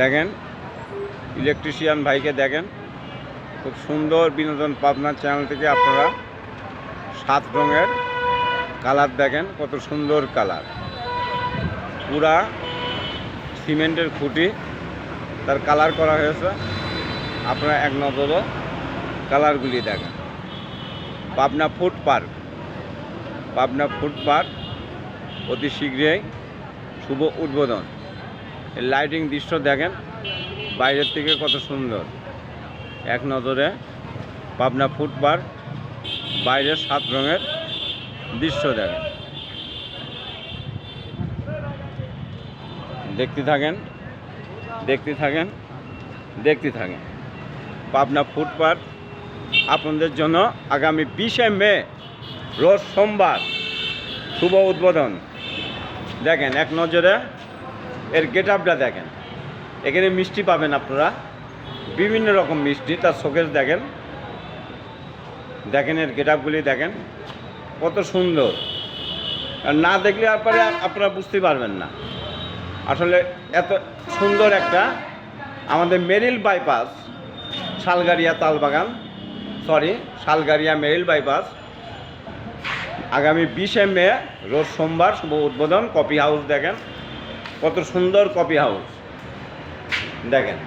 দেখেন ইলেকট্রিশিয়ান ভাইকে দেখেন, খুব সুন্দর বিনোদন পাবনা চ্যানেল থেকে আপনারা 7 রঙের কালার দেখেন, কত সুন্দর কালার। পুরা সিমেন্টের খুঁটি তার কালার করা হয়েছে, আপনারা এক নজরে কালারগুলি দেখেন। পাবনা ফুড পার্ক অতি শীঘ্রই শুভ উদ্বোধন। এই লাইটিং দৃশ্য দেখেন বাইরের থেকে কত সুন্দর। এক নজরে পাবনা ফুড পার্ক বাইরের 7 রঙের দৃশ্য দেখেন। দেখতে থাকেন। পাবনা ফুড পার্ক আপনাদের জন্য আগামী 20শে মে রোজ সোমবার শুভ উদ্বোধন। দেখেন এক নজরে এর গেট আপটা দেখেন। এখানে মিষ্টি পাবেন আপনারা, বিভিন্ন রকম মিষ্টি, তার শোকেস দেখেন এর গেট আপগুলি দেখেন কত সুন্দর। আর না দেখলে আপনারা বুঝতে পারবেন না আসলে এত সুন্দর একটা আমাদের মেরিল বাইপাস শালগাড়িয়া মেরিল বাইপাস আগামী 20শে মে রোজ সোমবার শুভ উদ্বোধন। কফি হাউস দেখেন কত সুন্দর কফি হাউস দেখেন।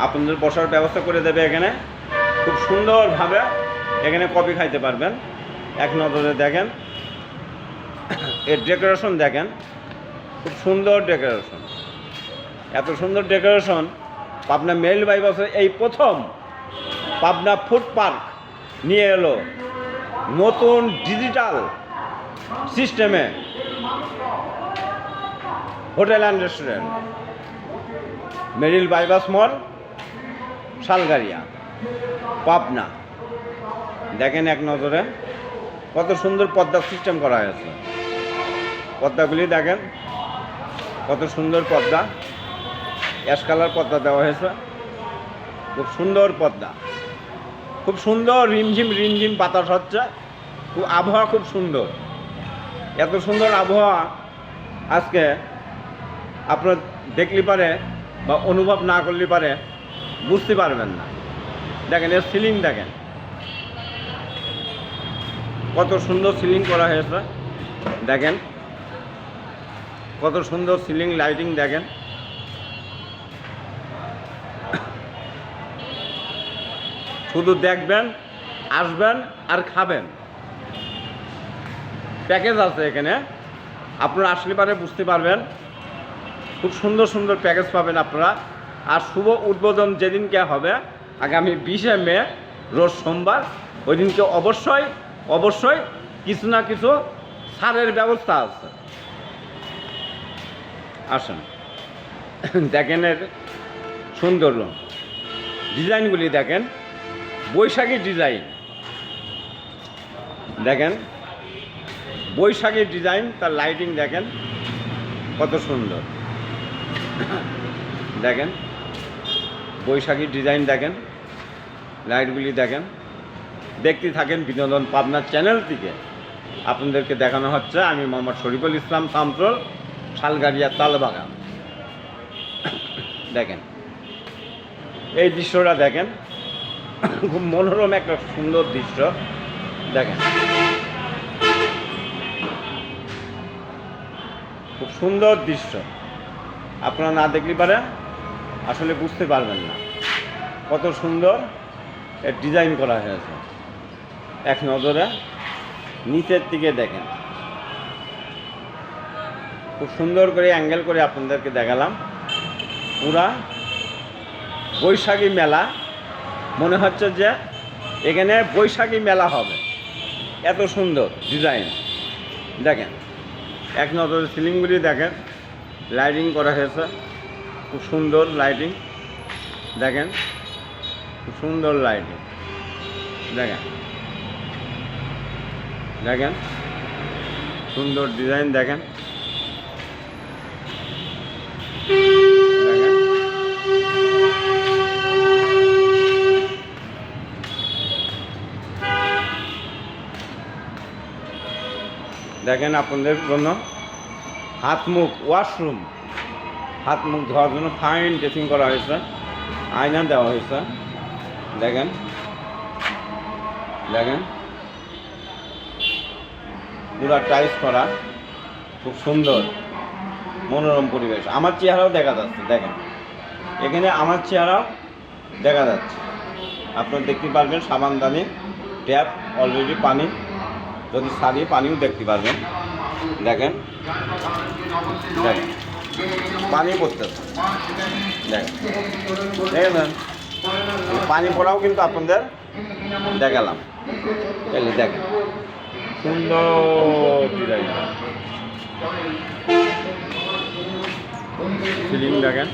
আপনাদের বসার ব্যবস্থা করে দেবে এখানে, খুব সুন্দরভাবে এখানে কফি খাইতে পারবেন। এক নজরে দেখেন এর ডেকোরেশন দেখেন, খুব সুন্দর ডেকোরেশন। এত সুন্দর ডেকোরেশন পাবনা মেরিল বাইপাসে এই প্রথম পাবনা ফুড পার্ক নিয়ে এলো নতুন ডিজিটাল সিস্টেমে hotel and restaurant. Meril bypass mall Shalgaria Pabna দেখেন এক নজরে কত সুন্দর পর্দা সিস্টেম করা হয়েছে। পর্দাগুলি দেখেন কত সুন্দর পর্দা, অ্যাশ কালার পর্দা দেওয়া হয়েছে, খুব সুন্দর পর্দা, খুব সুন্দর রিমঝিম বাতাস হচ্ছে, খুব আবহাওয়া খুব সুন্দর। এত সুন্দর আবহাওয়া আজকে আপনার দেখলে পারে বা অনুভব না করলে পারে বুঝতে পারবেন না। দেখেন এর সিলিং দেখেন কত সুন্দর সিলিং করা হয়েছে, দেখেন কত সুন্দর সিলিং লাইটিং দেখেন। শুধু দেখবেন, আসবেন আর খাবেন। প্যাকেজ আছে এখানে, আপনারা আসলে পারে বুঝতে পারবেন। খুব সুন্দর প্যাকেজ পাবেন আপনারা। আর শুভ উদ্বোধন যেদিনকে হবে আগামী 20শে মে রোজ সোমবার, ওই দিনকে অবশ্যই কিছু না কিছু ছাড়ের ব্যবস্থা আছে। আসুন দেখেন এর সুন্দর ডিজাইনগুলি দেখেন, বৈশাখী ডিজাইন দেখেন, বৈশাখী ডিজাইন, তার লাইটিং দেখেন কত সুন্দর। দেখেন বৈশাখী ডিজাইন দেখেন, লাইটগুলি দেখেন। দেখতে থাকেন বিনোদন পাবনা চ্যানেল থেকে আপনাদেরকে দেখানো হচ্ছে। আমি মোহাম্মদ শরীফুল ইসলাম শামসুল, শালগাড়িয়া তালবাগান। দেখেন এই দৃশ্যটা দেখেন, খুব মনোরম একটা সুন্দর দৃশ্য দেখেন, খুব সুন্দর দৃশ্য। আপনারা না দেখলে পারে আসলে বুঝতে পারবেন না কত সুন্দর এর ডিজাইন করা হয়েছে। এক নজরে নিচের দিকে দেখেন, খুব সুন্দর করে অ্যাঙ্গেল করে আপনাদেরকে দেখালাম। পুরা বৈশাখী মেলা, মনে হচ্ছে যে এখানে বৈশাখী মেলা হবে, এত সুন্দর ডিজাইন দেখেন। এক নজরে সিলিংগুলি দেখেন, লাইটিং করা হয়েছে, খুব সুন্দর লাইটিং দেখেন, খুব সুন্দর লাইটিং দেখেন সুন্দর ডিজাইন দেখেন। দেখেন আপনাদের জন্য হাত মুখ ওয়াশরুম, হাত মুখ ধোয়ার জন্য ফাইন ড্রেসিং করা হয়েছে, আয়না দেওয়া হয়েছে। দেখেন দেখেন পুরা টাইলস করা, খুব সুন্দর মনোরম পরিবেশ। আমার চেহারাও দেখা যাচ্ছে, দেখেন এখানে আমার চেহারাও দেখা যাচ্ছে। আপনারা দেখতে পারবেন সাবানদানি, ট্যাপ অলরেডি পানি, যদি সারিয়ে পানিও দেখতে পারবেন। দেখেন দেখেন পানি পড়তেছে, দেখেন দেখেন পানি পড়াও কিন্তু আপনাদের দেখালাম। এলে দেখেন সুন্দর ডিজাইন, সিলিং দেখেন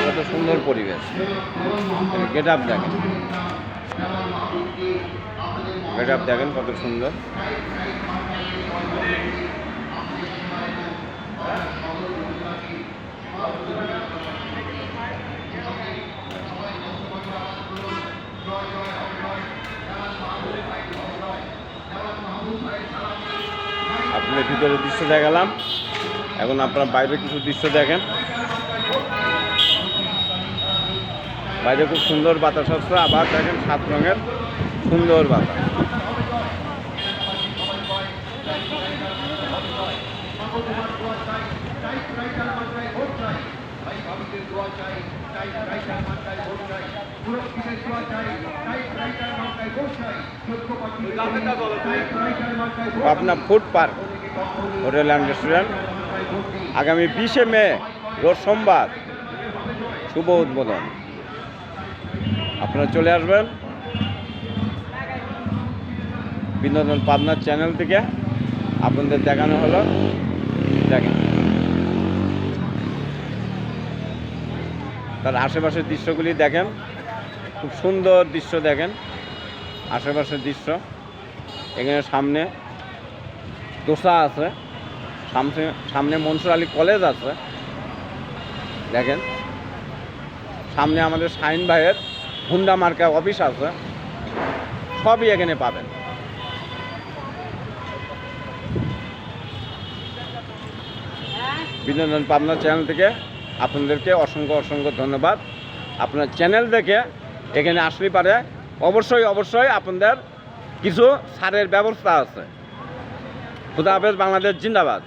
কত সুন্দর পরিবেশ। গেট আপ দেখেন, গেট আপ দেখেন কত সুন্দর। আপনাদের ভিতরে দৃশ্য দেখালাম, এখন আপনারা বাইরে কিছু দৃশ্য দেখেন। বাইরে খুব সুন্দর বাতাস আসছে, আবার দেখেন 7 রঙের সুন্দর বাতাস। Pabna food park hotel and restaurant আগামী 20শে মে রোজ সোমবার শুভ উদ্বোধন। আপনারা চলে আসবেন বিনোদন পাবনার চ্যানেল থেকে। আপনাদের দেখানো হলো, দেখেন তার আশেপাশের দৃশ্যগুলি দেখেন, খুব সুন্দর দৃশ্য দেখেন আশেপাশের দৃশ্য। এখানে সামনে দোসা আছে, সামনে মনসুর আলী কলেজ আছে, দেখেন সামনে আমাদের শাহিন ভাইয়ের হুন্ডা মার্কা অফিস আছে, সবই এখানে পাবেন। বিনোদন পাবনা চ্যানেল থেকে আপনাদেরকে অসংখ্য অসংখ্য ধন্যবাদ। আপনার চ্যানেল দেখে এখানে আসলে পারে অবশ্যই অবশ্যই আপনাদের কিছু ছাড়ের ব্যবস্থা আছে। খুদা হাফেজ, বাংলাদেশ জিন্দাবাদ।